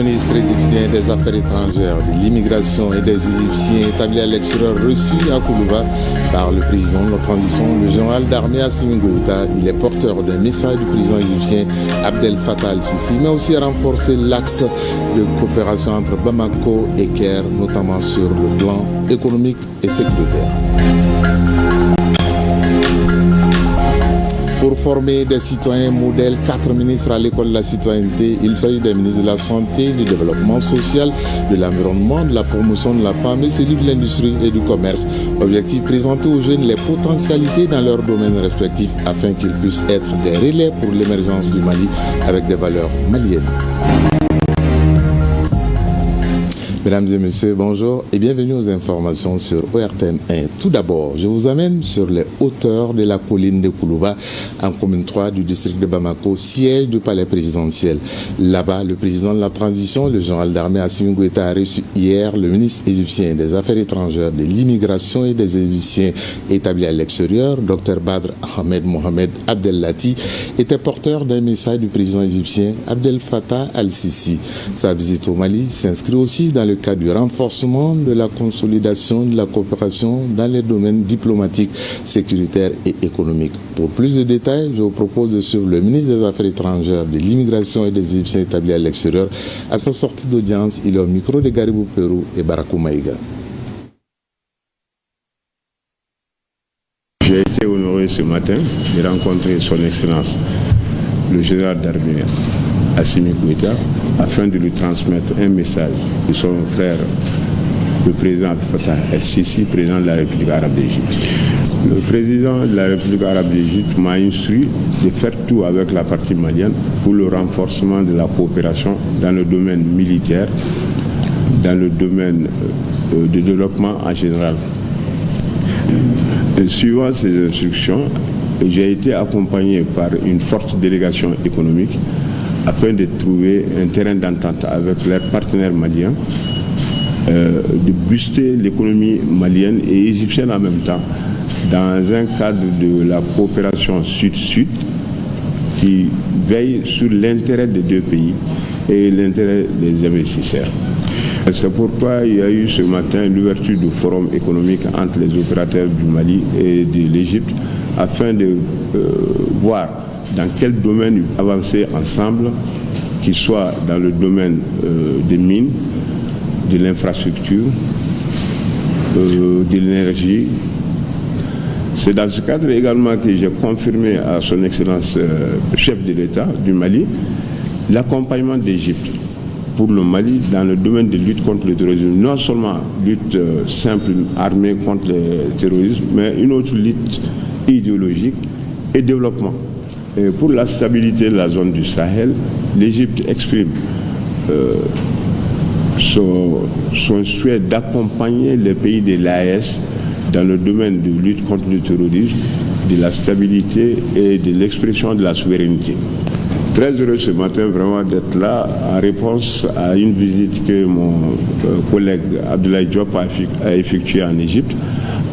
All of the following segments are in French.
ministre égyptien des Affaires étrangères, de l'immigration et des Égyptiens établis à l'extérieur reçu à Koulouba par le président de la transition, le général d'armée Assimi Goïta. Il est porteur d'un message du président égyptien Abdel Fattah al-Sisi, mais aussi renforcer l'axe de coopération entre Bamako et Caire, notamment sur le plan économique et sécuritaire. Pour former des citoyens modèles, 4 ministres à l'école de la citoyenneté. Il s'agit des ministres de la Santé, du Développement social, de l'Environnement, de la promotion de la femme et celui de l'Industrie et du Commerce. Objectif, présenter aux jeunes les potentialités dans leurs domaines respectifs afin qu'ils puissent être des relais pour l'émergence du Mali avec des valeurs maliennes. Mesdames et messieurs, bonjour et bienvenue aux informations sur ORTN 1. Tout d'abord, je vous amène sur les hauteurs de la colline de Koulouba, en commune 3 du district de Bamako, siège du palais présidentiel. Là-bas, le président de la transition, le général d'armée Assimi Goïta, a reçu hier le ministre égyptien des Affaires étrangères, de l'immigration et des Égyptiens établis à l'extérieur, Dr Badr Ahmed Mohamed Abdellati, était porteur d'un message du président égyptien Abdel Fattah al-Sisi. Sa visite au Mali s'inscrit aussi dans le cadre du renforcement de la consolidation de la coopération dans les domaines diplomatiques, sécuritaires et économiques. Pour plus de détails, je vous propose de suivre le ministre des Affaires étrangères, de l'immigration et des Égyptiens établis à l'extérieur. À sa sortie d'audience, il est au micro de Garibou Pérou et Barakou Maïga. J'ai été honoré ce matin de rencontrer son Excellence, le général d'armée Assimi Goïta, afin de lui transmettre un message de son frère, le président Fattah el-Sisi, président de la République arabe d'Égypte. Le président de la République arabe d'Égypte m'a instruit de faire tout avec la partie malienne pour le renforcement de la coopération dans le domaine militaire, dans le domaine de développement en général. Suivant ces instructions, j'ai été accompagné par une forte délégation économique afin de trouver un terrain d'entente avec leurs partenaires maliens, de booster l'économie malienne et égyptienne en même temps, dans un cadre de la coopération sud-sud qui veille sur l'intérêt des deux pays et l'intérêt des investisseurs. C'est pourquoi il y a eu ce matin l'ouverture du forum économique entre les opérateurs du Mali et de l'Égypte afin de voir dans quel domaine avancer ensemble, qu'il soit dans le domaine des mines, de l'infrastructure, de l'énergie. C'est dans ce cadre également que j'ai confirmé à son Excellence chef de l'État du Mali l'accompagnement d'Égypte pour le Mali dans le domaine de lutte contre le terrorisme. Non seulement lutte simple armée contre le terrorisme, mais une autre lutte idéologique et développement. Et pour la stabilité de la zone du Sahel, l'Égypte exprime son souhait d'accompagner les pays de l'AES dans le domaine de lutte contre le terrorisme, de la stabilité et de l'expression de la souveraineté. Très heureux ce matin vraiment d'être là en réponse à une visite que mon collègue Abdoulaye Diop a effectuée en Égypte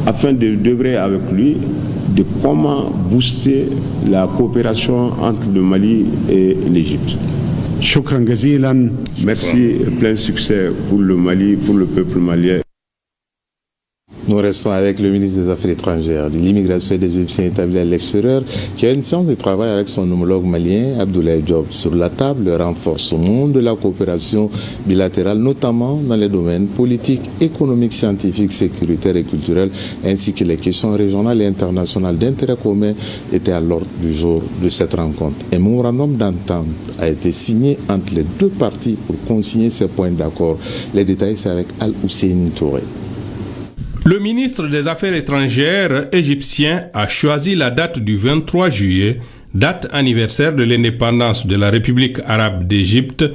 afin d'œuvrer avec lui de comment booster la coopération entre le Mali et l'Égypte. Merci et plein succès pour le Mali, pour le peuple malien. Nous restons avec le ministre des Affaires étrangères, de l'immigration et des Égyptiens établis à l'extérieur, qui a une séance de travail avec son homologue malien, Abdoulaye Diop. Sur la table, le renforcement de la coopération bilatérale, notamment dans les domaines politiques, économiques, scientifiques, sécuritaires et culturels, ainsi que les questions régionales et internationales d'intérêt commun étaient à l'ordre du jour de cette rencontre. Un mémorandum d'entente a été signé entre les deux parties pour consigner ces points d'accord. Les détails, c'est avec Al-Husseini Touré. Le ministre des Affaires étrangères égyptien a choisi la date du 23 juillet, date anniversaire de l'indépendance de la République arabe d'Égypte,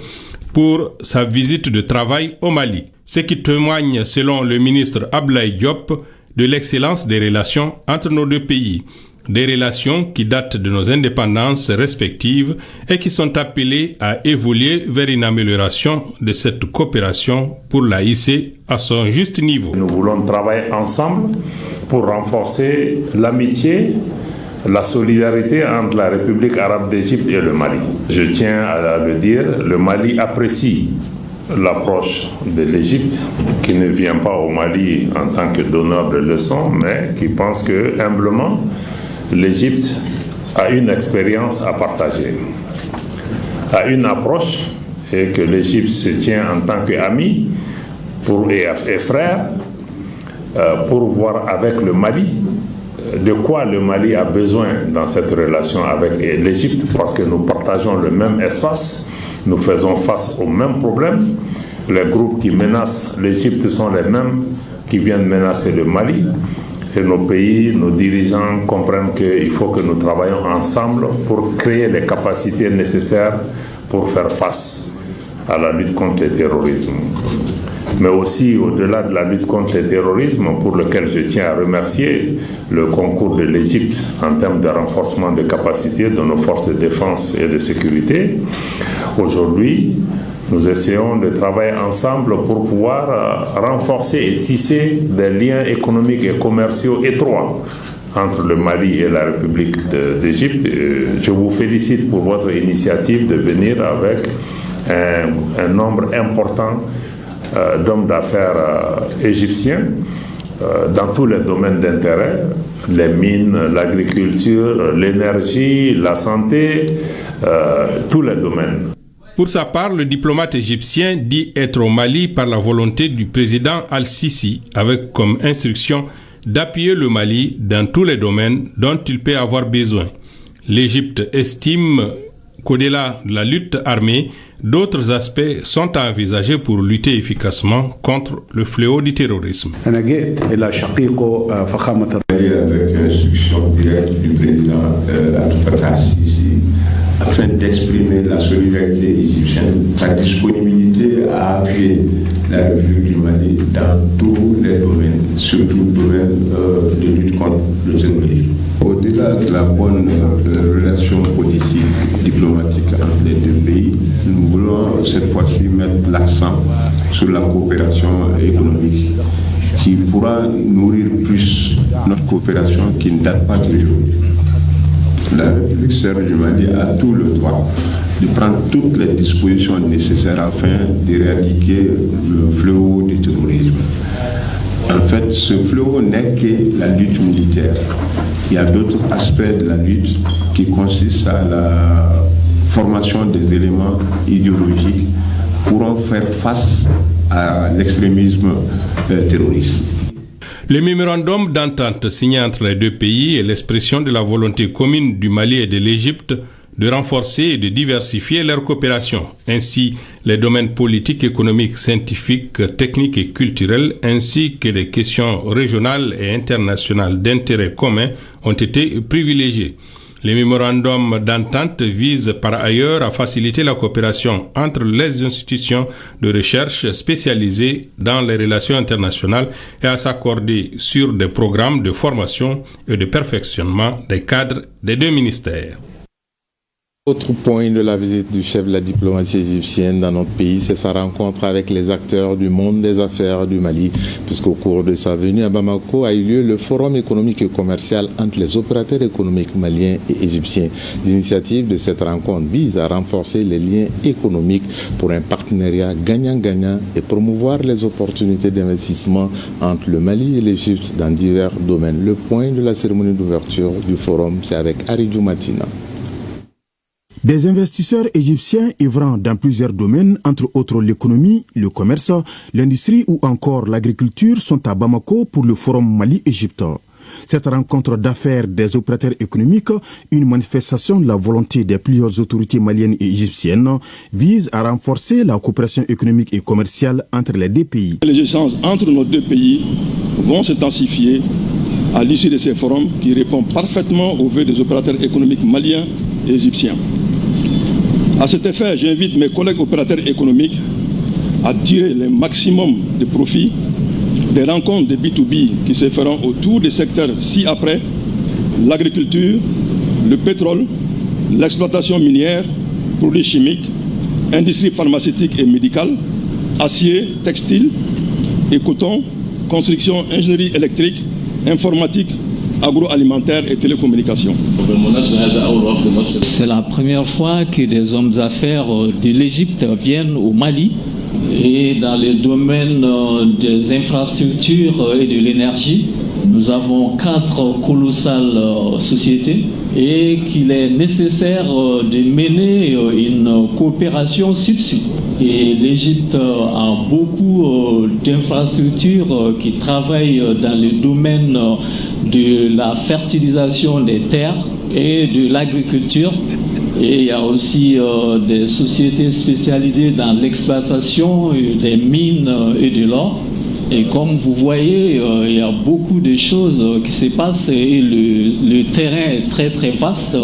pour sa visite de travail au Mali. Ce qui témoigne, selon le ministre Abdoulaye Diop, de l'excellence des relations entre nos deux pays. Des relations qui datent de nos indépendances respectives et qui sont appelées à évoluer vers une amélioration de cette coopération pour la hisser à son juste niveau. Nous voulons travailler ensemble pour renforcer l'amitié, la solidarité entre la République arabe d'Égypte et le Mali. Je tiens à le dire, le Mali apprécie l'approche de l'Égypte, qui ne vient pas au Mali en tant que donneur de leçons, mais qui pense que, humblement, l'Égypte a une expérience à partager, a une approche, et que l'Égypte se tient en tant qu'ami et frère pour voir avec le Mali de quoi le Mali a besoin dans cette relation avec l'Égypte, parce que nous partageons le même espace, nous faisons face aux mêmes problèmes. Les groupes qui menacent l'Égypte sont les mêmes qui viennent menacer le Mali. Et nos pays, nos dirigeants comprennent qu'il faut que nous travaillions ensemble pour créer les capacités nécessaires pour faire face à la lutte contre le terrorisme. Mais aussi, au-delà de la lutte contre le terrorisme, pour lequel je tiens à remercier le concours de l'Égypte en termes de renforcement des capacités de nos forces de défense et de sécurité, aujourd'hui, nous essayons de travailler ensemble pour pouvoir renforcer et tisser des liens économiques et commerciaux étroits entre le Mali et la République d'Égypte. Je vous félicite pour votre initiative de venir avec un nombre important d'hommes d'affaires égyptiens dans tous les domaines d'intérêt, les mines, l'agriculture, l'énergie, la santé, tous les domaines. Pour sa part, le diplomate égyptien dit être au Mali par la volonté du président Al-Sisi, avec comme instruction d'appuyer le Mali dans tous les domaines dont il peut avoir besoin. L'Égypte estime qu'au-delà de la lutte armée, d'autres aspects sont à envisager pour lutter efficacement contre le fléau du terrorisme. Avec instruction directe du président Al-Fattah Sisi afin d'exprimer la solidarité égyptienne, sa disponibilité à appuyer la République du Mali dans tous les domaines, surtout le domaine de lutte contre le terrorisme. Au-delà de la bonne relation politique, diplomatique entre les deux pays, nous voulons cette fois-ci mettre l'accent sur la coopération économique qui pourra nourrir plus notre coopération qui ne date pas d'aujourd'hui. La République serbe du Mali a tout le droit de prendre toutes les dispositions nécessaires afin d'éradiquer le fléau du terrorisme. En fait, ce fléau n'est que la lutte militaire. Il y a d'autres aspects de la lutte qui consistent à la formation des éléments idéologiques pour faire face à l'extrémisme terroriste. Le mémorandum d'entente signé entre les deux pays est l'expression de la volonté commune du Mali et de l'Égypte de renforcer et de diversifier leur coopération. Ainsi, les domaines politiques, économiques, scientifiques, techniques et culturels, ainsi que les questions régionales et internationales d'intérêt commun ont été privilégiés. Les mémorandums d'entente visent par ailleurs à faciliter la coopération entre les institutions de recherche spécialisées dans les relations internationales et à s'accorder sur des programmes de formation et de perfectionnement des cadres des deux ministères. Autre point de la visite du chef de la diplomatie égyptienne dans notre pays, c'est sa rencontre avec les acteurs du monde des affaires du Mali, puisqu'au cours de sa venue à Bamako a eu lieu le forum économique et commercial entre les opérateurs économiques maliens et égyptiens. L'initiative de cette rencontre vise à renforcer les liens économiques pour un partenariat gagnant-gagnant et promouvoir les opportunités d'investissement entre le Mali et l'Égypte dans divers domaines. Le point de la cérémonie d'ouverture du forum, c'est avec Aridou Matina. Des investisseurs égyptiens œuvrant dans plusieurs domaines, entre autres l'économie, le commerce, l'industrie ou encore l'agriculture, sont à Bamako pour le forum Mali-Égypte. Cette rencontre d'affaires des opérateurs économiques, une manifestation de la volonté des plusieurs autorités maliennes et égyptiennes, vise à renforcer la coopération économique et commerciale entre les deux pays. Les échanges entre nos deux pays vont s'intensifier à l'issue de ces forums qui répondent parfaitement aux vœux des opérateurs économiques maliens et égyptiens. À cet effet, j'invite mes collègues opérateurs économiques à tirer le maximum de profit des rencontres de B2B qui se feront autour des secteurs ci-après, l'agriculture, le pétrole, l'exploitation minière, produits chimiques, industrie pharmaceutique et médicale, acier, textile et coton, construction, ingénierie électrique, informatique, agroalimentaire et télécommunications. C'est la première fois que des hommes d'affaires de l'Égypte viennent au Mali Et dans les domaines des infrastructures et de l'énergie, nous avons 4 colossales sociétés et qu'il est nécessaire de mener une coopération sud-sud. Et l'Égypte a beaucoup d'infrastructures qui travaillent dans le domaine de la fertilisation des terres et de l'agriculture. Et il y a aussi des sociétés spécialisées dans l'exploitation des mines et de l'or. Et comme vous voyez, il y a beaucoup de choses qui se passent et le terrain est très très vaste.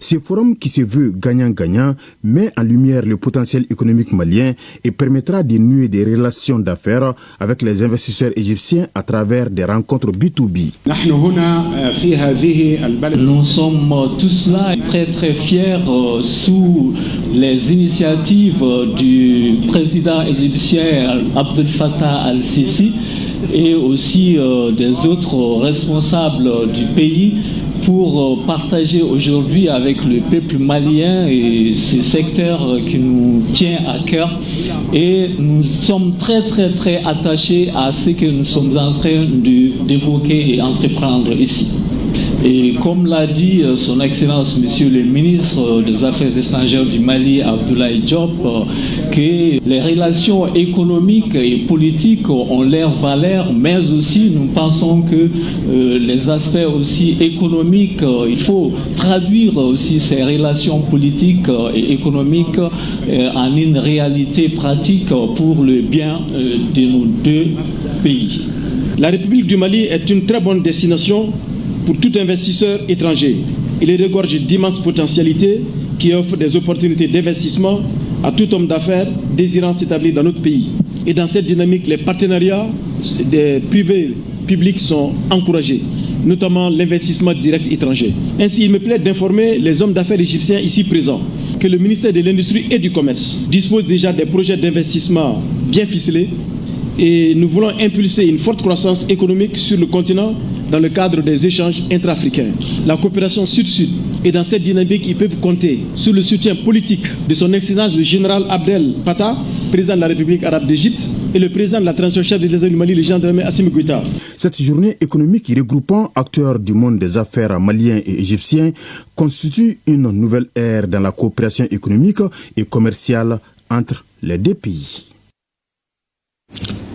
Ce forum qui se veut gagnant-gagnant met en lumière le potentiel économique malien et permettra de nouer des relations d'affaires avec les investisseurs égyptiens à travers des rencontres B2B. Nous sommes tous là très très fiers sous les initiatives du président égyptien Abdel Fattah al-Sisi et aussi des autres responsables du pays pour partager aujourd'hui avec le peuple malien et ce secteur qui nous tient à cœur. Et nous sommes très très très attachés à ce que nous sommes en train d'évoquer et entreprendre ici. Et comme l'a dit son Excellence Monsieur le ministre des Affaires étrangères du Mali, Abdoulaye Diop, que les relations économiques et politiques ont leur valeur, mais aussi nous pensons que les aspects aussi économiques, il faut traduire aussi ces relations politiques et économiques en une réalité pratique pour le bien de nos 2 pays. La République du Mali est une très bonne destination pour tout investisseur étranger. Il regorge d'immenses potentialités qui offrent des opportunités d'investissement à tout homme d'affaires désirant s'établir dans notre pays. Et dans cette dynamique, les partenariats des privés publics sont encouragés, notamment l'investissement direct étranger. Ainsi, il me plaît d'informer les hommes d'affaires égyptiens ici présents que le ministère de l'Industrie et du Commerce dispose déjà des projets d'investissement bien ficelés et nous voulons impulser une forte croissance économique sur le continent dans le cadre des échanges intra-africains. La coopération sud-sud, et dans cette dynamique, ils peuvent compter sur le soutien politique de son Excellence le général Abdel Fattah, président de la République arabe d'Égypte, et le président de la transition chef de l'État du Mali, le gendarme Assimi Goïta. Cette journée économique regroupant acteurs du monde des affaires maliens et égyptiens constitue une nouvelle ère dans la coopération économique et commerciale entre les 2 pays.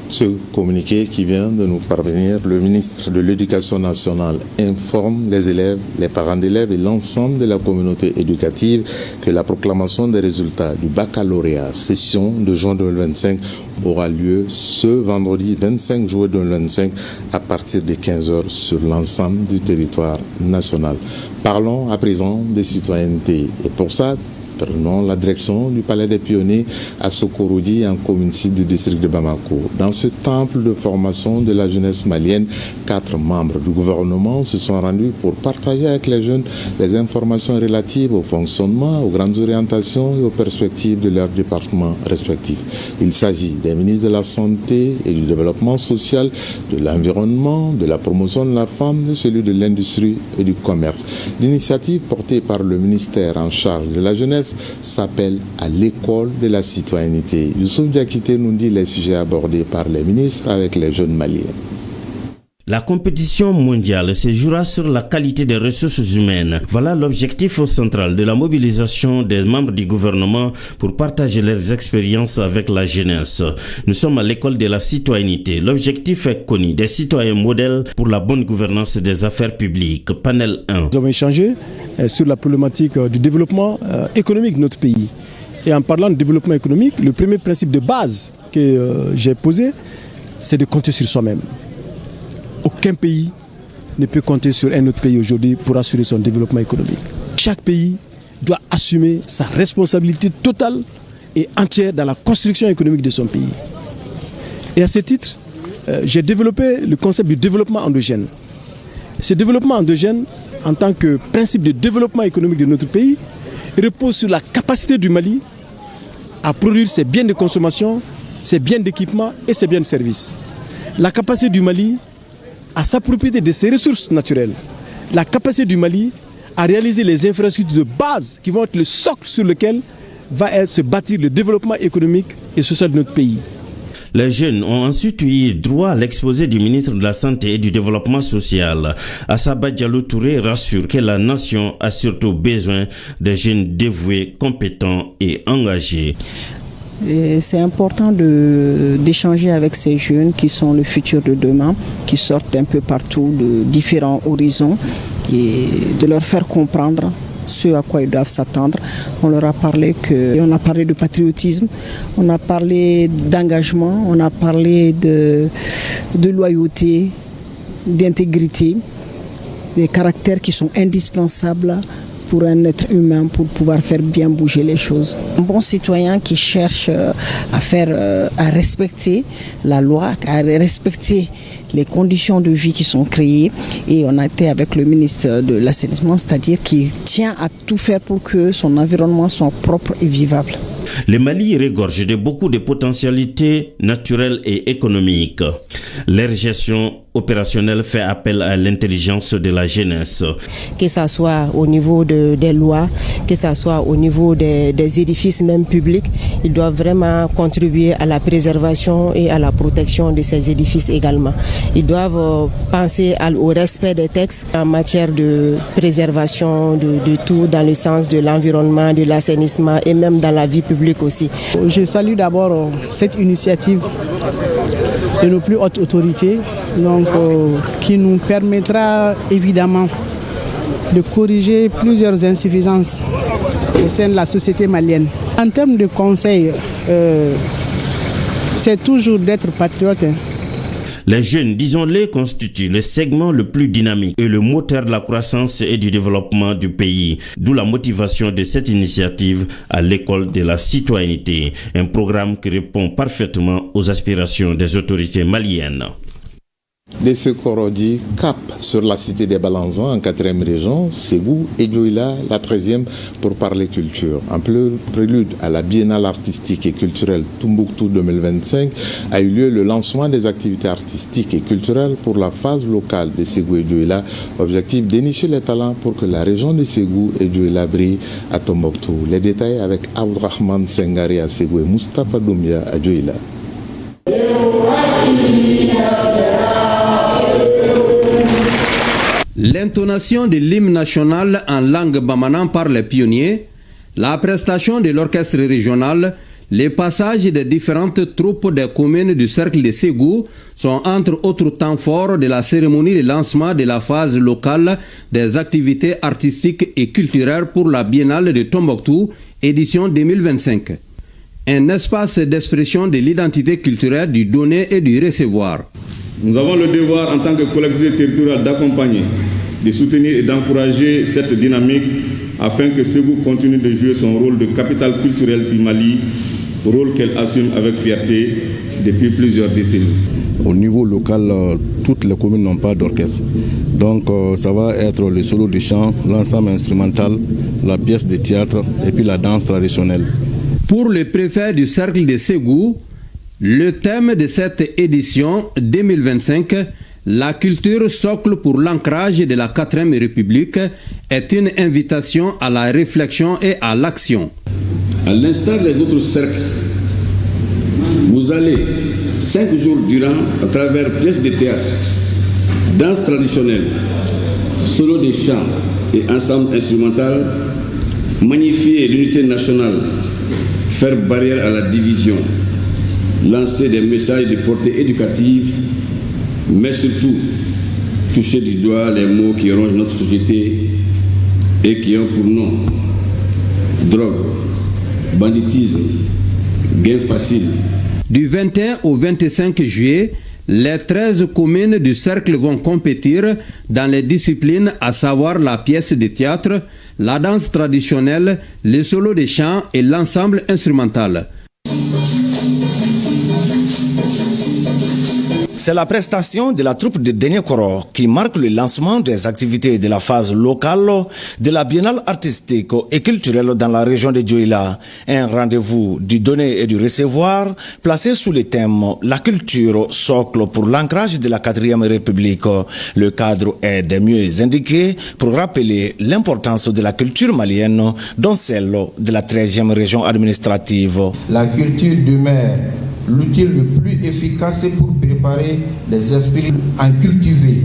Ce communiqué qui vient de nous parvenir, le ministre de l'Éducation nationale informe les élèves, les parents d'élèves et l'ensemble de la communauté éducative que la proclamation des résultats du baccalauréat session de juin 2025 aura lieu ce vendredi 25 juin 2025 à partir de 15h sur l'ensemble du territoire national. Parlons à présent des citoyennetés et pour ça, prenons la direction du Palais des Pionniers à Sokoroudi, en commune sud du district de Bamako. Dans ce temple de formation de la jeunesse malienne, 4 membres du gouvernement se sont rendus pour partager avec les jeunes les informations relatives au fonctionnement, aux grandes orientations et aux perspectives de leurs départements respectifs. Il s'agit des ministres de la Santé et du Développement social, de l'Environnement, de la promotion de la femme, de celui de l'Industrie et du Commerce. L'initiative portée par le ministère en charge de la jeunesse s'appelle à l'école de la citoyenneté. Youssouf Diakité nous dit les sujets abordés par les ministres avec les jeunes maliens. La compétition mondiale se jouera sur la qualité des ressources humaines. Voilà l'objectif central de la mobilisation des membres du gouvernement pour partager leurs expériences avec la jeunesse. Nous sommes à l'école de la citoyenneté. L'objectif est connu, des citoyens modèles pour la bonne gouvernance des affaires publiques. Panel 1. Nous avons échangé sur la problématique du développement économique de notre pays. Et en parlant de développement économique, le premier principe de base que j'ai posé, c'est de compter sur soi-même. Aucun pays ne peut compter sur un autre pays aujourd'hui pour assurer son développement économique. Chaque pays doit assumer sa responsabilité totale et entière dans la construction économique de son pays. Et à ce titre, j'ai développé le concept du développement endogène. Ce développement endogène, en tant que principe de développement économique de notre pays, repose sur la capacité du Mali à produire ses biens de consommation, ses biens d'équipement et ses biens de service. La capacité du Mali à s'approprier de ses ressources naturelles, la capacité du Mali à réaliser les infrastructures de base qui vont être le socle sur lequel va se bâtir le développement économique et sociale de notre pays. Les jeunes ont ensuite eu droit à l'exposé du ministre de la Santé et du Développement social. Assaba Diallo Touré rassure que la nation a surtout besoin de jeunes dévoués, compétents et engagés. C'est important d'échanger avec ces jeunes qui sont le futur de demain, qui sortent un peu partout de différents horizons et de leur faire comprendre ce à quoi ils doivent s'attendre. On leur a parlé de patriotisme, on a parlé d'engagement, on a parlé de loyauté, d'intégrité, des caractères qui sont indispensables pour un être humain, pour pouvoir faire bien bouger les choses. Un bon citoyen qui cherche à respecter la loi, à respecter les conditions de vie qui sont créées, et on a été avec le ministre de l'Assainissement, c'est-à-dire qui tient à tout faire pour que son environnement soit propre et vivable. Le Mali regorge de beaucoup de potentialités naturelles et économiques. Leur gestion opérationnelle fait appel à l'intelligence de la jeunesse. Que ce soit au niveau des lois, que ce soit au niveau des édifices même publics, ils doivent vraiment contribuer à la préservation et à la protection de ces édifices également. Ils doivent penser au respect des textes en matière de préservation de tout dans le sens de l'environnement, de l'assainissement et même dans la vie publique aussi. Je salue d'abord cette initiative de nos plus hautes autorités, qui nous permettra évidemment de corriger plusieurs insuffisances au sein de la société malienne. En termes de conseils, c'est toujours d'être patriote. Les jeunes, disons-les, constituent le segment le plus dynamique et le moteur de la croissance et du développement du pays. D'où la motivation de cette initiative à l'école de la citoyenneté, un programme qui répond parfaitement aux aspirations des autorités maliennes. De ce Korodi, cap sur la cité des Balanzans en 4e région, Ségou et Dioïla, la 13e, pour parler culture. En prélude à la Biennale artistique et culturelle Tombouctou 2025 a eu lieu le lancement des activités artistiques et culturelles pour la phase locale de Ségou et Dioïla. Objectif dénicher les talents pour que la région de Ségou et Dioïla brille à Tombouctou. Les détails avec Abdrahman Sengari à Ségou et Moustapha Doumbia à Dioïla. L'intonation de l'hymne national en langue bamanan par les pionniers, la prestation de l'orchestre régional, les passages des différentes troupes des communes du cercle de Ségou sont entre autres temps forts de la cérémonie de lancement de la phase locale des activités artistiques et culturelles pour la Biennale de Tombouctou, édition 2025. Un espace d'expression de l'identité culturelle du donner et du recevoir. Nous avons le devoir en tant que collectivité territoriale d'accompagner, de soutenir et d'encourager cette dynamique afin que Ségou continue de jouer son rôle de capitale culturelle du Mali, rôle qu'elle assume avec fierté depuis plusieurs décennies. Au niveau local, toutes les communes n'ont pas d'orchestre. Donc ça va être le solo de chant, l'ensemble instrumental, la pièce de théâtre et puis la danse traditionnelle. Pour le préfet du cercle de Ségou, le thème de cette édition 2025, la culture socle pour l'ancrage de la 4e République, est une invitation à la réflexion et à l'action. À l'instar des autres cercles, vous allez 5 jours durant, à travers pièces de théâtre, danse traditionnelle, solo de chant et ensemble instrumental, magnifier l'unité nationale, faire barrière à la division, lancer des messages de portée éducative, mais surtout toucher du doigt les maux qui rongent notre société et qui ont pour nom drogue, banditisme, gain facile. Du 21 au 25 juillet, les 13 communes du cercle vont compétir dans les disciplines à savoir la pièce de théâtre, la danse traditionnelle, le solo de chant et l'ensemble C'est la prestation de la troupe de Denyekoro qui marque le lancement des activités de la phase locale de la biennale artistique et culturelle dans la région de Dioïla. Un rendez-vous du donner et du recevoir placé sous le thème « La culture, socle pour l'ancrage de la 4e République ». Le cadre est des mieux indiqué pour rappeler l'importance de la culture malienne dont celle de la 13e région administrative. La culture demeure l'outil le plus efficace pour préparer les esprits à cultiver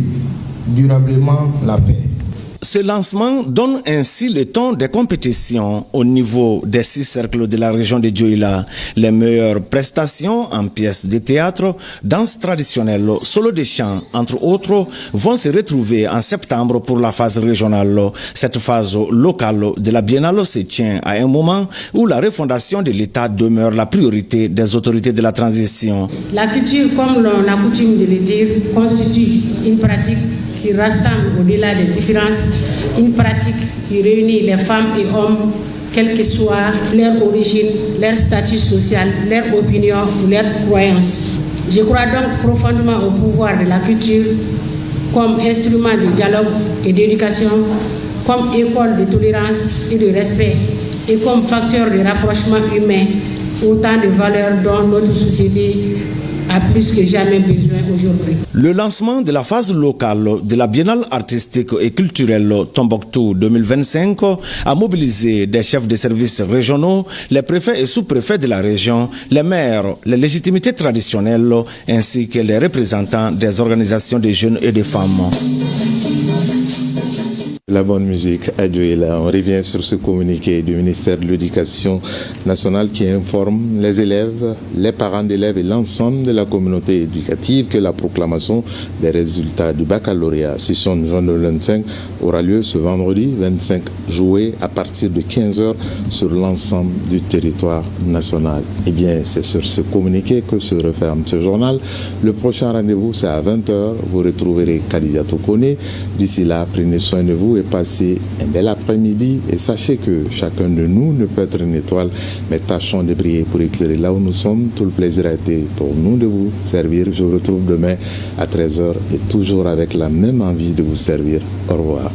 durablement la paix. Ce lancement donne ainsi le ton des compétitions au niveau des 6 cercles de la région de Dioïla. Les meilleures prestations en pièces de théâtre, danse traditionnelle, solo de chant, entre autres, vont se retrouver en septembre pour la phase régionale. Cette phase locale de la biennale se tient à un moment où la refondation de l'État demeure la priorité des autorités de la transition. La culture, comme l'on a coutume de le dire, constitue une pratique qui rassemble au-delà des différences, une pratique qui réunit les femmes et hommes, quelle que soit leur origine, leur statut social, leur opinion ou leur croyance. Je crois donc profondément au pouvoir de la culture comme instrument de dialogue et d'éducation, comme école de tolérance et de respect, et comme facteur de rapprochement humain, autant de valeurs dont notre société a plus que jamais besoin aujourd'hui. Le lancement de la phase locale de la biennale artistique et culturelle Tombouctou 2025 a mobilisé des chefs de services régionaux, les préfets et sous-préfets de la région, les maires, les légitimités traditionnelles ainsi que les représentants des organisations de jeunes et de femmes. La bonne musique à Dioïla. On revient sur ce communiqué du ministère de l'Éducation nationale qui informe les élèves, les parents d'élèves et l'ensemble de la communauté éducative que la proclamation des résultats du baccalauréat session juin 2025 aura lieu ce vendredi 25 juillet à partir de 15h sur l'ensemble du territoire national. Eh bien, c'est sur ce communiqué que se referme ce journal. Le prochain rendez-vous, c'est à 20h. Vous retrouverez Khadija Tokone. D'ici là, prenez soin de vous et passez un bel après-midi et sachez que chacun de nous ne peut être une étoile, mais tâchons de briller pour éclairer là où nous sommes. Tout le plaisir a été pour nous de vous servir. Je vous retrouve demain à 13h et toujours avec la même envie de vous servir. Au revoir.